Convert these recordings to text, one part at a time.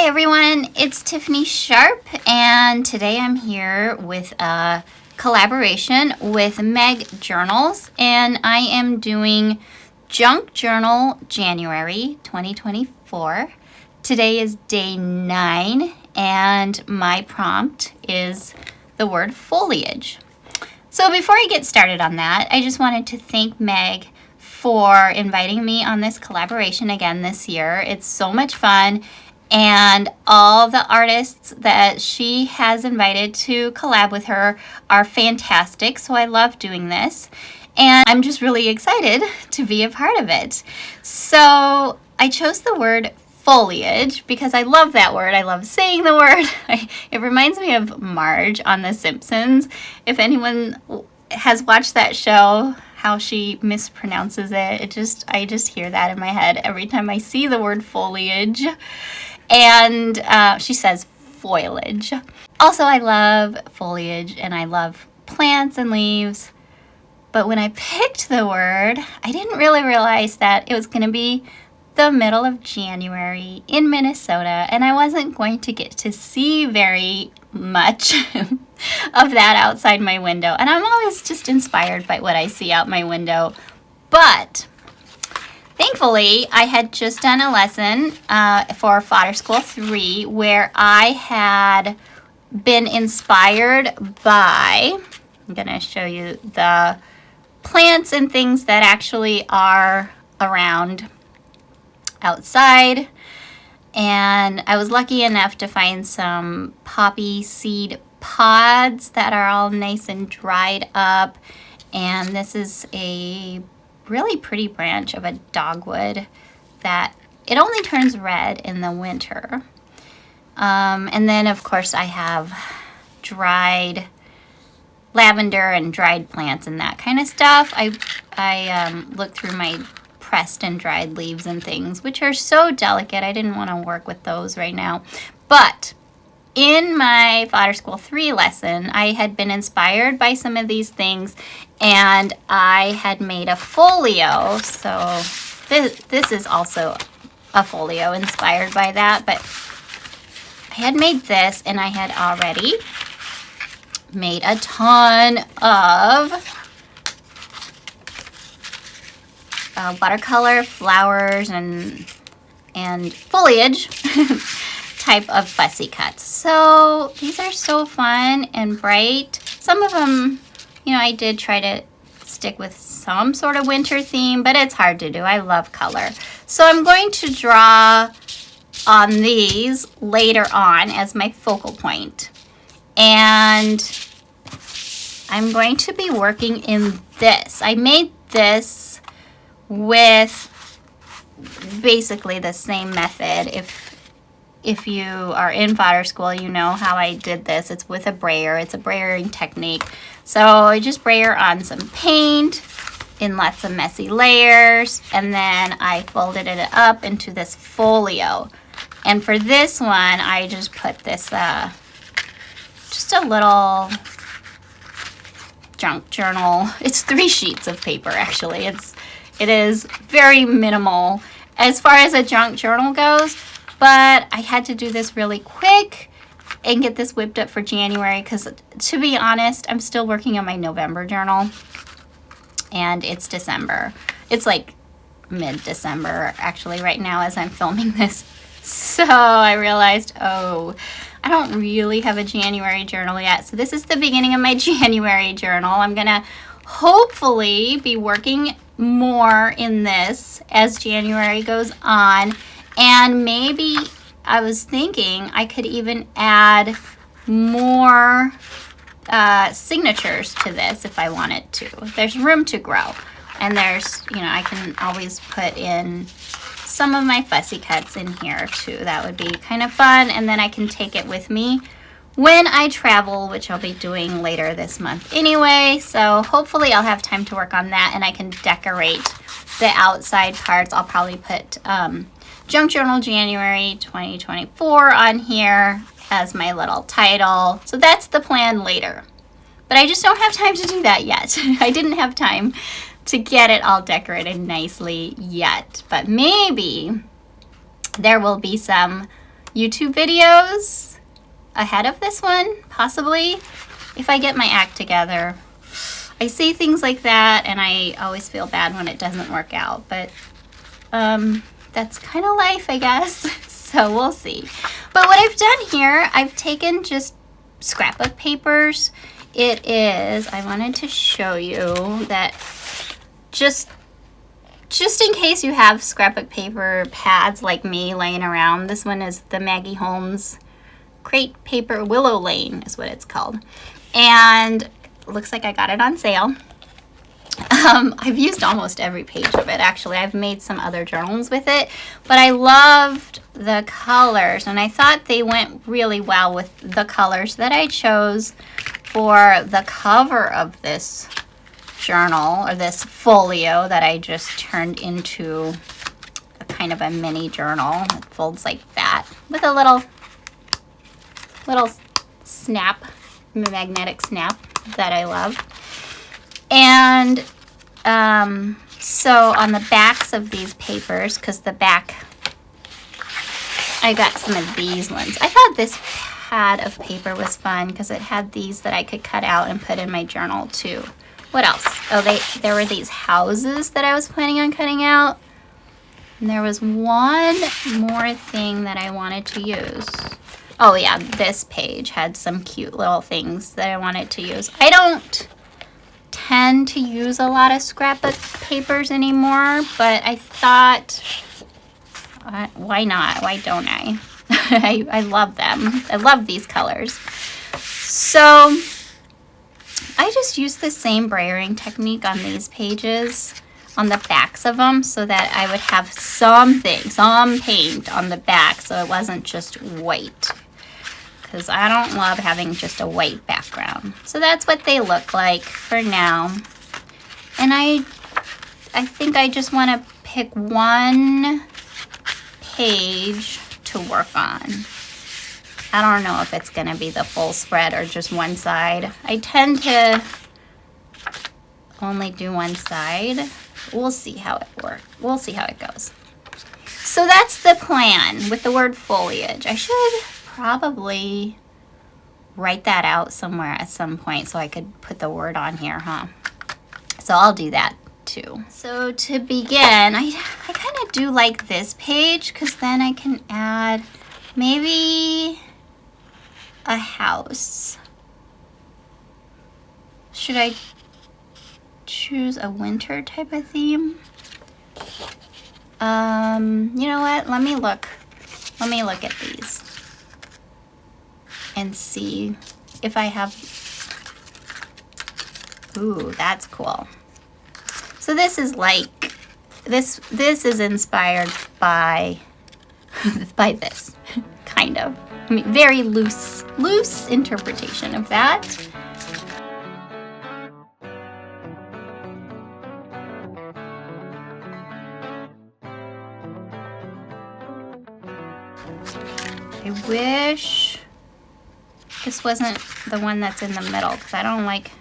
everyone, it's Tiffany Sharp, and today I'm here with a collaboration with Meg Journals, and I am doing Junk Journal January 2024. Today is day 9, and my prompt is the word foliage. So before I get started on that, I just wanted to thank Meg for inviting me on this collaboration again this year. It's so much fun. And all the artists that she has invited to collab with her are fantastic, so I love doing this. And I'm just really excited to be a part of it. So I chose the word foliage because I love that word. I love saying the word. It reminds me of Marge on The Simpsons. If anyone has watched that show, how she mispronounces it, I just hear that in my head every time I see the word foliage. And she says foliage. Also, I love foliage and I love plants and leaves. But when I picked the word, I didn't really realize that it was going to be the middle of January in Minnesota, and I wasn't going to get to see very much of that outside my window. And I'm always just inspired by what I see out my window. But thankfully, I had just done a lesson for Fodder School 3 where I had been inspired by, I'm going to show you the plants and things that actually are around outside. And I was lucky enough to find some poppy seed pods that are all nice and dried up. And this is a really pretty branch of a dogwood that it only turns red in the winter. And then of course I have dried lavender and dried plants and that kind of stuff. I looked through my pressed and dried leaves and things, which are so delicate. I didn't want to work with those right now. But in my Fodder School 3 lesson, I had been inspired by some of these things, and I had made a folio. So this is also a folio inspired by that, but I had made this, and I had already made a ton of watercolor flowers and foliage type of fussy cuts. So these are so fun and bright. Some of them, I did try to stick with some sort of winter theme, but it's hard to do. I love color. So I'm going to draw on these later on as my focal point. And I'm going to be working in this. I made this with basically the same method. If you are in Fodder School, you know how I did this. It's with a brayer. It's a brayering technique. So I just brayer on some paint in lots of messy layers, and then I folded it up into this folio. And for this one, I just put this just a little junk journal. It's 3 sheets of paper, actually. It is very minimal as far as a junk journal goes, but I had to do this really quick and get this whipped up for January because, to be honest, I'm still working on my November journal, and it's December. It's like mid-December, actually, right now as I'm filming this. So I realized, I don't really have a January journal yet. So this is the beginning of my January journal. I'm going to hopefully be working more in this as January goes on, and maybe I was thinking I could even add more signatures to this if I wanted to. There's room to grow, and there's, I can always put in some of my fussy cuts in here too. That would be kind of fun, and then I can take it with me when I travel, which I'll be doing later this month anyway. So hopefully I'll have time to work on that, and I can decorate the outside parts. I'll probably put Junk Journal January 2024 on here as my little title. So that's the plan later. But I just don't have time to do that yet. I didn't have time to get it all decorated nicely yet. But maybe there will be some YouTube videos ahead of this one, possibly, if I get my act together. I say things like that, and I always feel bad when it doesn't work out, but that's kind of life, I guess. So we'll see. But what I've done here, I've taken just scrapbook papers. I wanted to show you that just in case you have scrapbook paper pads like me laying around, this one is the Maggie Holmes Crate Paper Willow Lane is what it's called. And it looks like I got it on sale. I've used almost every page of it, actually. I've made some other journals with it, but I loved the colors, and I thought they went really well with the colors that I chose for the cover of this journal, or this folio that I just turned into a kind of a mini journal. It folds like that with a little snap, magnetic snap that I love. And so on the backs of these papers, because the back, I got some of these ones. I thought this pad of paper was fun because it had these that I could cut out and put in my journal too. What else? Oh, there were these houses that I was planning on cutting out. And there was one more thing that I wanted to use. Oh yeah, this page had some cute little things that I wanted to use. I don't tend to use a lot of scrapbook papers anymore, but I thought, why not? Why don't I? I love them. I love these colors. So I just used the same brayering technique on these pages, on the backs of them, so that I would have some paint on the back, so it wasn't just white. Because I don't love having just a white background. So that's what they look like for now. And I think I just want to pick one page to work on. I don't know if it's going to be the full spread or just one side. I tend to only do one side. We'll see how it works. We'll see how it goes. So that's the plan with the word foliage. I should probably write that out somewhere at some point so I could put the word on here, huh? So I'll do that too. So to begin, I kind of do like this page because then I can add maybe a house. Should I choose a winter type of theme? You know what? Let me look at these and see if I have. Ooh, that's cool. So this is like this is inspired by this kind of. I mean, very loose interpretation of that. I wish this wasn't the one that's in the middle because I don't like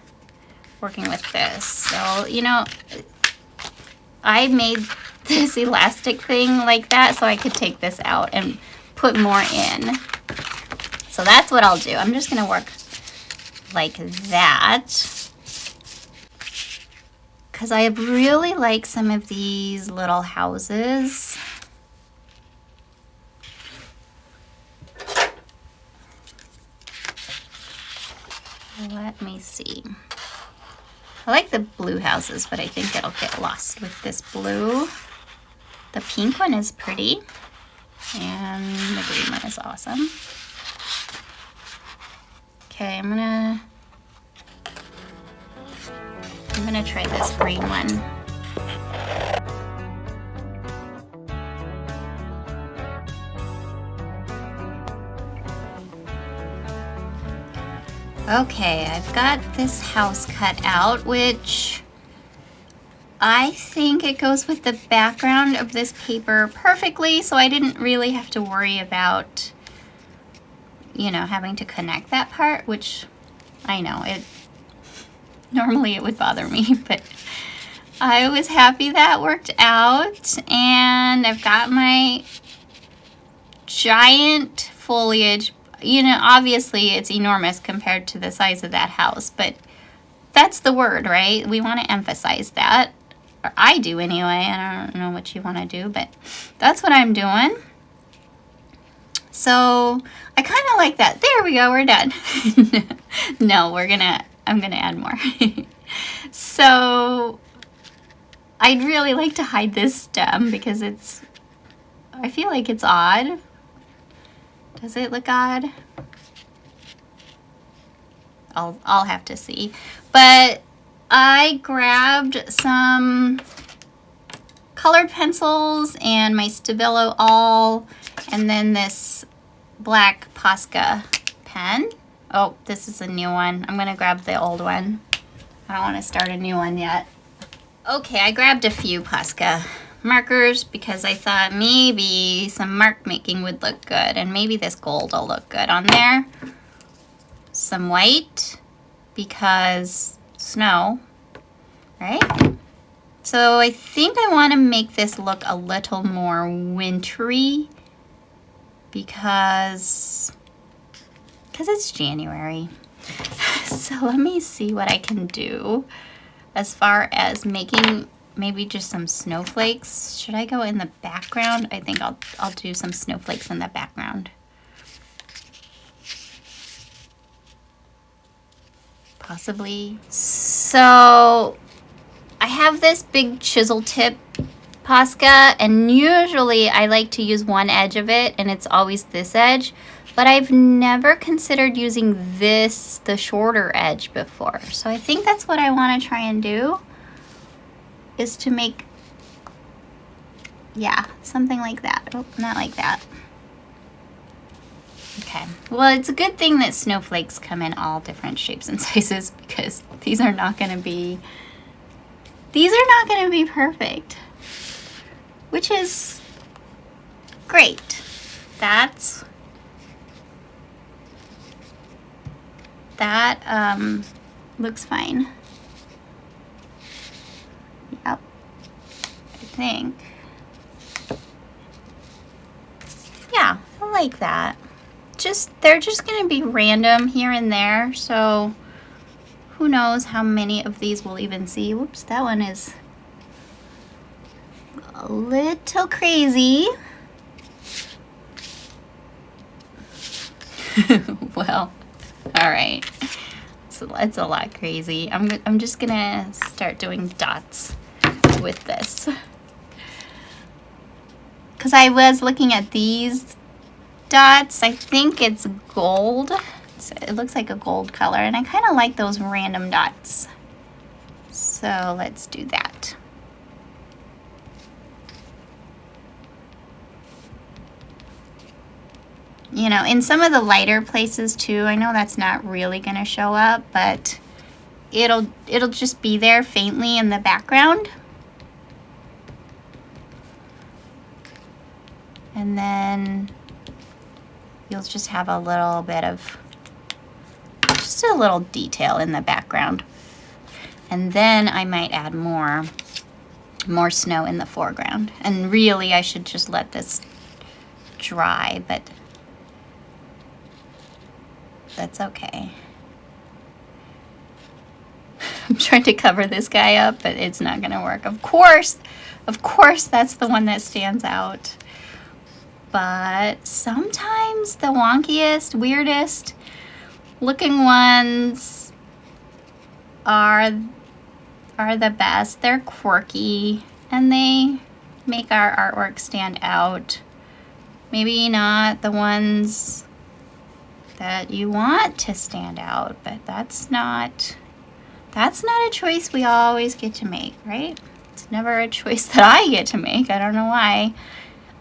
working with this. So, you know, I made this elastic thing like that so I could take this out and put more in. So that's what I'll do. I'm just going to work like that because I really like some of these little houses. Let me see. I like the blue houses, but I think it'll get lost with this blue. The pink one is pretty, and the green one is awesome. Okay, I'm gonna try this green one. Okay, I've got this house cut out, which I think it goes with the background of this paper perfectly, so I didn't really have to worry about, you know, having to connect that part, which I know normally it would bother me, but I was happy that worked out. And I've got my giant foliage. You know, obviously it's enormous compared to the size of that house, but that's the word, right? We want to emphasize that. Or I do anyway. I don't know what you want to do, but that's what I'm doing. So I kind of like that. There we go, we're done. No, I'm gonna add more. So I'd really like to hide this stem because I feel like it's odd. Does it look odd? I'll have to see. But I grabbed some colored pencils and my Stabilo all, and then this black Posca pen. Oh, this is a new one. I'm gonna grab the old one. I don't want to start a new one yet. Okay, I grabbed a few Posca markers because I thought maybe some mark making would look good, and maybe this gold will look good on there. Some white because snow, right? So I think I want to make this look a little more wintry because it's January. So let me see what I can do as far as making maybe just some snowflakes. Should I go in the background? I think I'll do some snowflakes in the background. Possibly. So I have this big chisel tip Posca, and usually I like to use one edge of it, and it's always this edge, but I've never considered using this, the shorter edge, before. So I think that's what I want to try and do, is to make, yeah, something like that. Oh, not like that. Okay, well, it's a good thing that snowflakes come in all different shapes and sizes, because these are not going to be perfect, which is great. That looks fine. Yep, I think. Yeah, I like that. They're just gonna be random here and there, so who knows how many of these we'll even see. Whoops, that one is a little crazy. Well, all right. So it's a lot crazy. I'm just gonna start doing dots with this, because I was looking at these dots. I think it's gold. It looks like a gold color, and I kind of like those random dots. So let's do that. You know, in some of the lighter places too, I know that's not really going to show up, but it'll just be there faintly in the background. And then you'll just have a little bit of, just a little detail in the background. And then I might add more snow in the foreground. And really, I should just let this dry, but that's okay. I'm trying to cover this guy up, but it's not gonna work. Of course, that's the one that stands out. But sometimes the wonkiest, weirdest looking ones are the best. They're quirky and they make our artwork stand out. Maybe not the ones that you want to stand out, but that's not a choice we always get to make, right? It's never a choice that I get to make. I don't know why.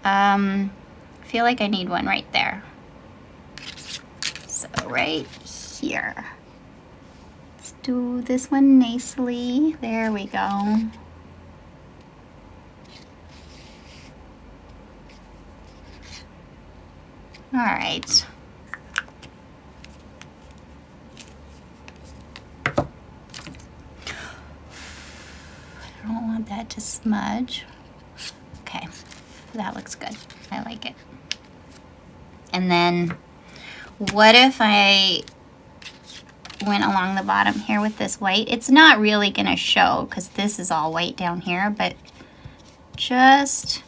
I feel like I need one right there. So right here. Let's do this one nicely. There we go. All right. I don't want that to smudge. Okay, that looks good. I like it. And then what if I went along the bottom here with this white? It's not really gonna show because this is all white down here, but just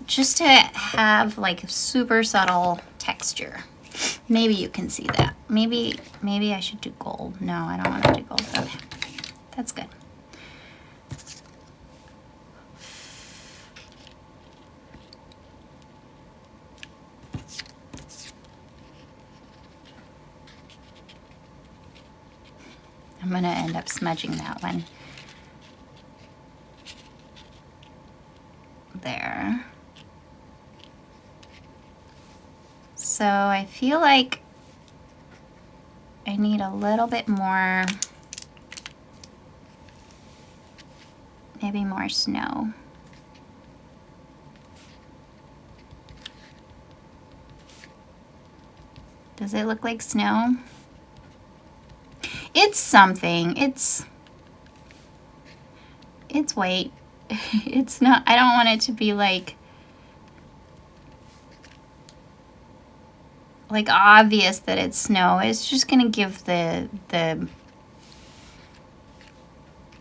to have like super subtle texture. Maybe you can see that. Maybe I should do gold. No, I don't want to do gold. Okay, that's good. I'm gonna end up smudging that one. There. So I feel like I need a little bit more, maybe more snow. Does it look like snow? It's something. It's white. It's not, I don't want it to be like obvious that it's snow. It's just gonna give the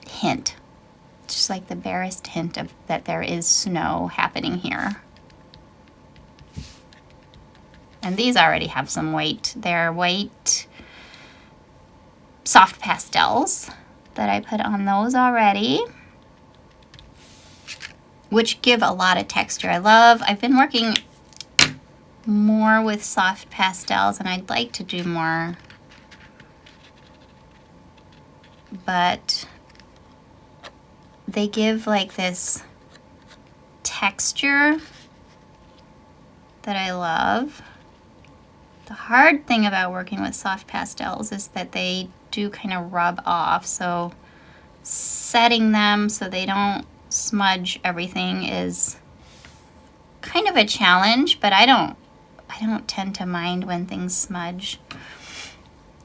hint, just like the barest hint of that there is snow happening here. And these already have some white. They're white soft pastels that I put on those already, which give a lot of texture. I've been working more with soft pastels, and I'd like to do more, but they give like this texture that I love. The hard thing about working with soft pastels is that they do kind of rub off, so setting them so they don't smudge everything is kind of a challenge, but I don't tend to mind when things smudge.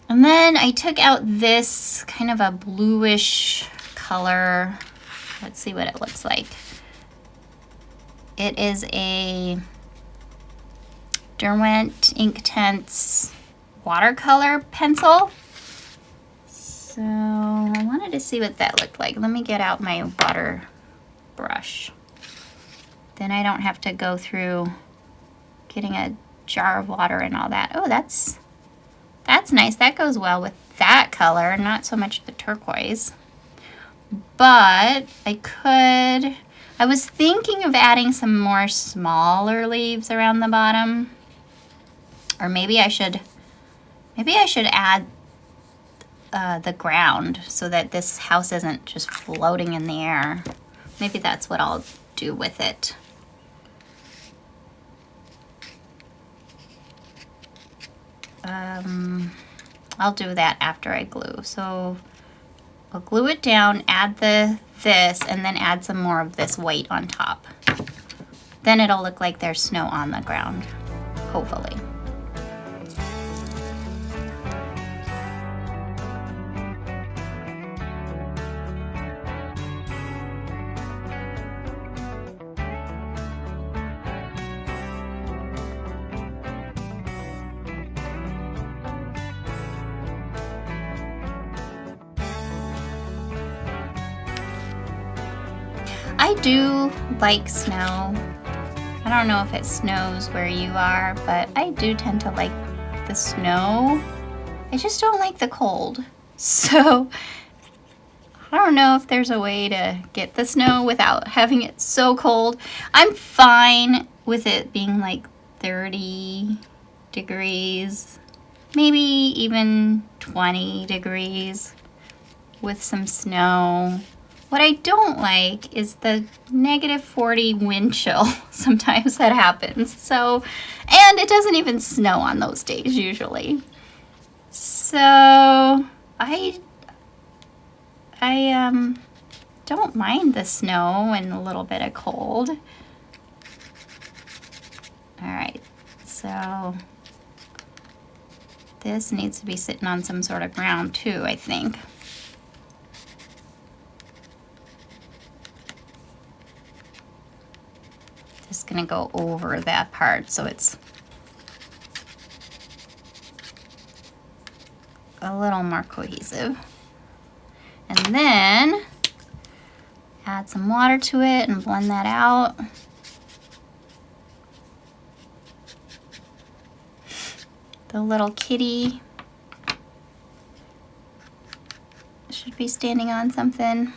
And then I took out this kind of a bluish color. Let's see what it looks like. It is a Derwent Inktense watercolor pencil. So I wanted to see what that looked like. Let me get out my water brush. Then I don't have to go through getting a jar of water and all that. Oh, that's nice. That goes well with that color, not so much the turquoise. But I was thinking of adding some more smaller leaves around the bottom. Or maybe I should add the ground so that this house isn't just floating in the air. Maybe that's what I'll do with it. I'll do that after I glue. So I'll glue it down, add this, and then add some more of this white on top. Then it'll look like there's snow on the ground, hopefully. I do like snow. I don't know if it snows where you are, but I do tend to like the snow. I just don't like the cold. So I don't know if there's a way to get the snow without having it so cold. I'm fine with it being like 30 degrees, maybe even 20 degrees with some snow. What I don't like is the -40 wind chill. Sometimes that happens. So, and it doesn't even snow on those days usually. So I don't mind the snow and a little bit of cold. All right, so this needs to be sitting on some sort of ground too, I think. Just gonna go over that part so it's a little more cohesive. And then add some water to it and blend that out. The little kitty should be standing on something.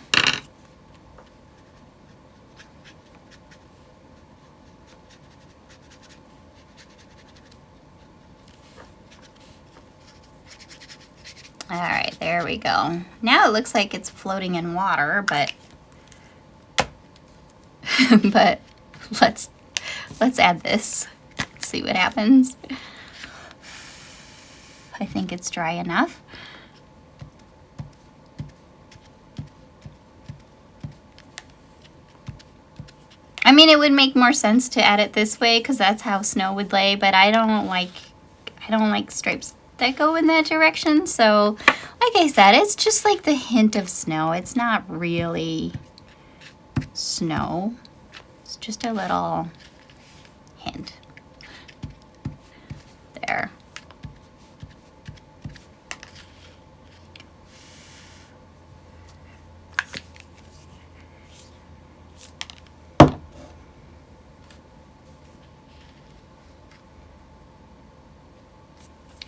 All right, there we go. Now it looks like it's floating in water, but but let's add this. See what happens. I think it's dry enough. I mean, it would make more sense to add it this way because that's how snow would lay, but I don't like stripes that go in that direction. So like I said, it's just like the hint of snow. It's not really snow. It's just a little hint. There.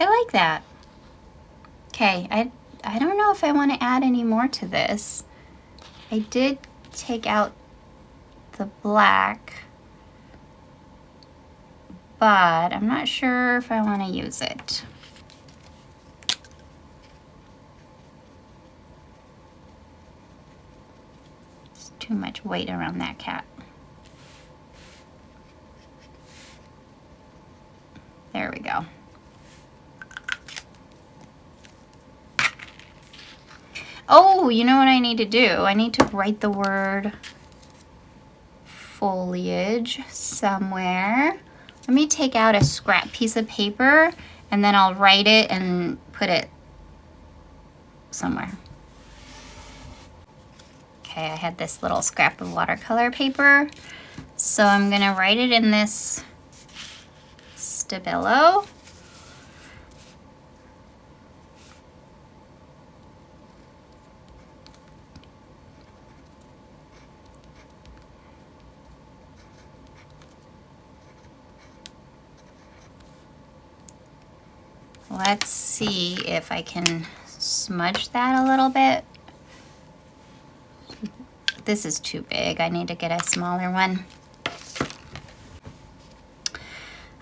I like that. Okay, I don't know if I want to add any more to this. I did take out the black, but I'm not sure if I want to use it. It's too much weight around that cat. There we go. Oh, you know what I need to do? I need to write the word foliage somewhere. Let me take out a scrap piece of paper and then I'll write it and put it somewhere. Okay, I had this little scrap of watercolor paper. So I'm gonna write it in this stabilo. Let's see if I can smudge that a little bit. This is too big. I need to get a smaller one.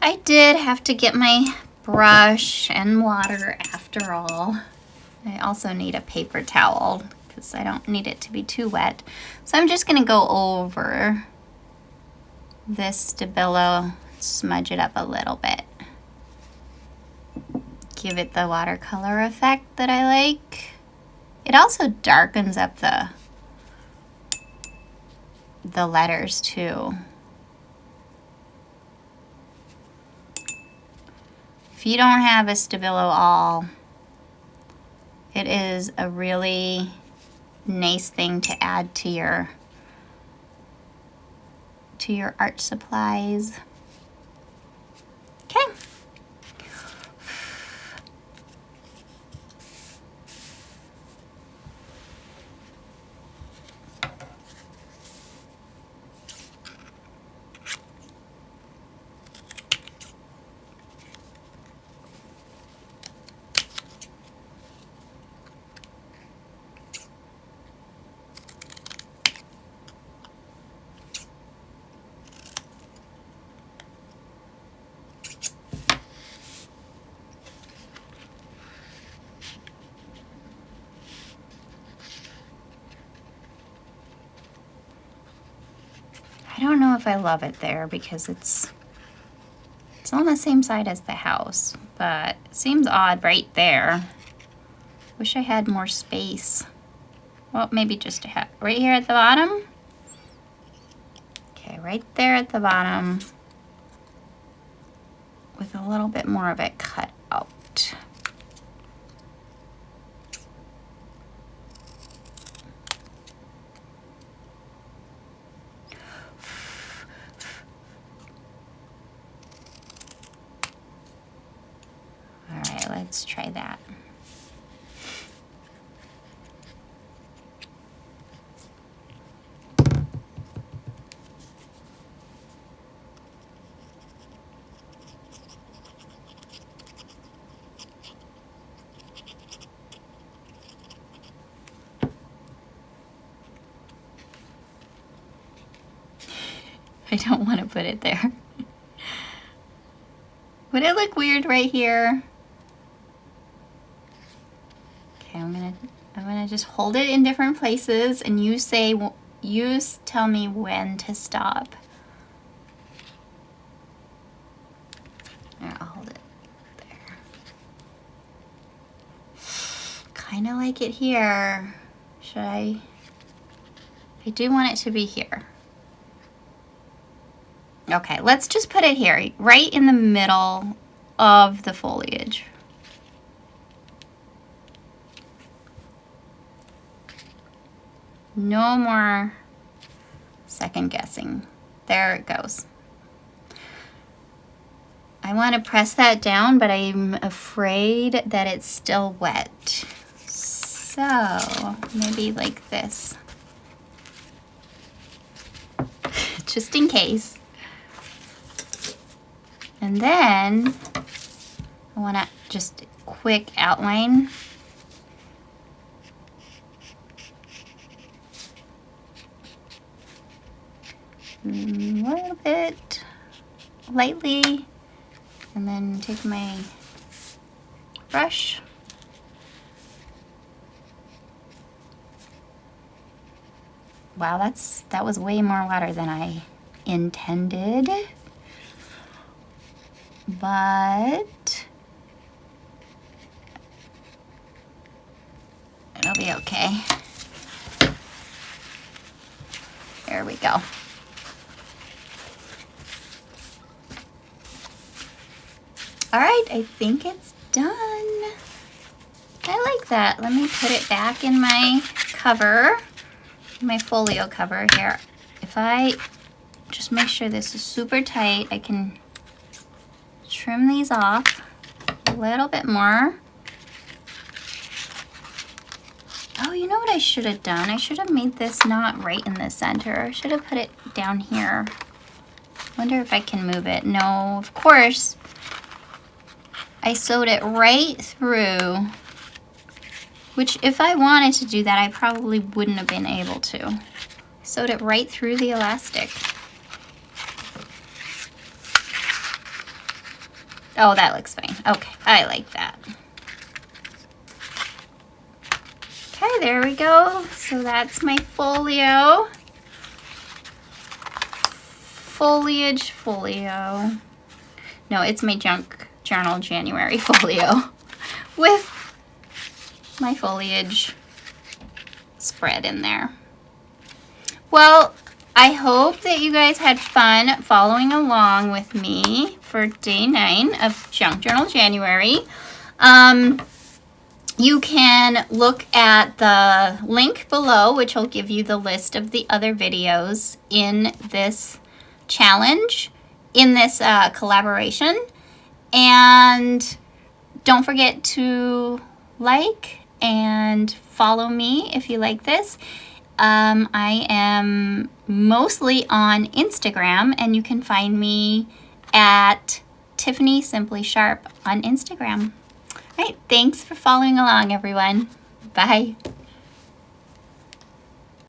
I did have to get my brush and water after all. I also need a paper towel because I don't need it to be too wet. So I'm just gonna go over this stabilo, smudge it up a little bit. Give it the watercolor effect that I like. It also darkens up the letters too. If you don't have a stabilo all, it is a really nice thing to add to your art supplies. Okay. I don't know if I love it there because it's on the same side as the house, but it seems odd right there. Wish I had more space. Well, maybe just right here at the bottom. Okay, right there at the bottom with a little bit more of it cut out. Let's try that. I don't want to put it there. Would it look weird right here? Okay, I'm gonna just hold it in different places, and you tell me when to stop. There, I'll hold it there. Kind of like it here. Should I do want it to be here. Okay, let's just put it here, right in the middle of the foliage. No more second guessing. There it goes. I want to press that down, but I'm afraid that it's still wet. So maybe like this, just in case. And then I want to just quick outline. A little bit lightly, and then take my brush. Wow, that was way more water than I intended. But it'll be okay. There we go. All right, I think it's done. I like that. Let me put it back in my cover, my folio cover here. If I just make sure this is super tight, I can trim these off a little bit more. Oh, you know what I should have done? I should have made this not right in the center. I should have put it down here. Wonder if I can move it. No, of course. I sewed it right through, which if I wanted to do that, I probably wouldn't have been able to. I sewed it right through the elastic. Oh, that looks fine. Okay, I like that. Okay, there we go. So that's my folio. Folio. No, it's my junk journal January folio with my foliage spread in there. Well, I hope that you guys had fun following along with me for day 9 of Junk Journal January. You can look at the link below, which will give you the list of the other videos in this challenge, in this collaboration. And don't forget to like and follow me if you like this. I am mostly on Instagram, and you can find me at Tiffany Simply Sharp on Instagram. All right, thanks for following along, everyone. Bye.